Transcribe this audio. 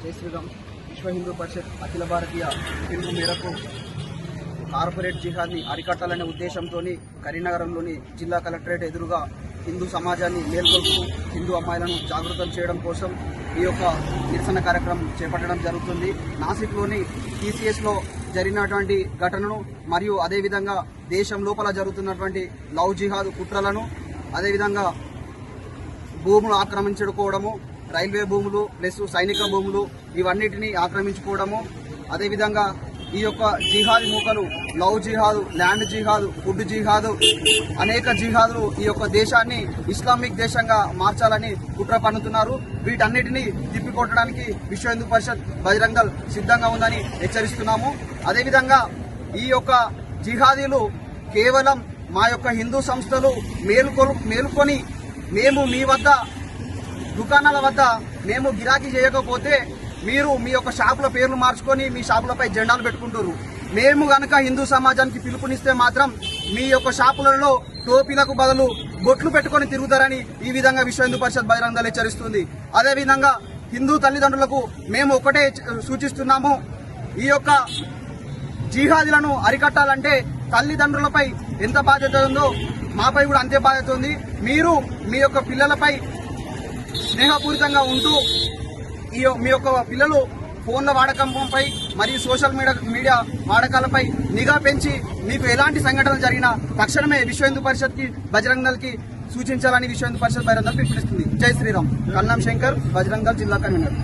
జై శ్రీరామ్. విశ్వ హిందూ పరిషత్ అఖిల భారతీయ పిలుపు మేరకు కార్పొరేట్ జిహాద్ని అరికట్టాలనే ఉద్దేశంతో కరీంనగరంలోని జిల్లా కలెక్టరేట్ ఎదురుగా హిందూ సమాజాన్ని మేల్కొల్పుతూ హిందూ అమ్మాయిలను జాగృతం చేయడం కోసం ఈ యొక్క నిరసన కార్యక్రమం చేపట్టడం జరుగుతుంది. నాసిక్లోని టీసీఎస్లో జరిగినటువంటి ఘటనను మరియు అదేవిధంగా దేశం లోపల జరుగుతున్నటువంటి లవ్ జిహాద్ కుట్రలను, అదేవిధంగా భూములు ఆక్రమించుకోవడము, రైల్వే భూములు ప్లస్ సైనిక భూములు ఇవన్నిటినీ ఆక్రమించుకోవడము, అదేవిధంగా ఈ యొక్క జిహాద్ మూకలు లవ్ జిహాదు, ల్యాండ్ జిహాదు, ఫుడ్ జిహాదు, అనేక జిహాదులు ఈ యొక్క దేశాన్ని ఇస్లామిక్ దేశంగా మార్చాలని కుట్ర పన్నుతున్నారు. వీటన్నిటినీ తిప్పికొట్టడానికి విశ్వ హిందూ పరిషత్ బజరంగ్ దళ్ సిద్ధంగా ఉందని హెచ్చరిస్తున్నాము. అదేవిధంగా ఈ యొక్క జిహాదీలు కేవలం మా యొక్క హిందూ సంస్థలు మేలుకొని మేము మీ వద్ద దుకాణాల వద్ద మేము గిరాకీ చేయకపోతే మీరు మీ యొక్క షాపుల పేర్లు మార్చుకొని మీ షాపులపై జెండాలు పెట్టుకుంటారు. మేము గనక హిందూ సమాజానికి పిలుపునిస్తే మాత్రం మీ యొక్క షాపులలో టోపీలకు బదులు బొట్లు పెట్టుకొని తిరుగుతారని ఈ విధంగా విశ్వ హిందూ పరిషత్ బజరంగ్ దళ్ హెచ్చరిస్తుంది. అదేవిధంగా హిందూ తల్లిదండ్రులకు మేము ఒకటే సూచిస్తున్నాము, ఈ యొక్క జిహాదీలను అరికట్టాలంటే తల్లిదండ్రులపై ఎంత బాధ్యత ఉందో మాపై కూడా అంతే బాధ్యత ఉంది. మీరు మీ యొక్క పిల్లలపై స్నేహపూరితంగా ఉంటూ మీ యొక్క పిల్లలు ఫోన్ల వాడకంపై మరియు సోషల్ మీడియా వాడకాలపై నిఘా పెంచి మీకు ఎలాంటి సంఘటనలు జరిగినా తక్షణమే విశ్వ హిందూ పరిషత్కి బజరంగ్ దళ్ కి సూచించాలని విశ్వ హిందూ పరిషత్ బజరంగ్ దళ్ పిలుపునిస్తుంది. జై శ్రీరామ్. కన్నం శంకర్, బజరంగ్ దళ్ జిల్లా కన్వీనర్.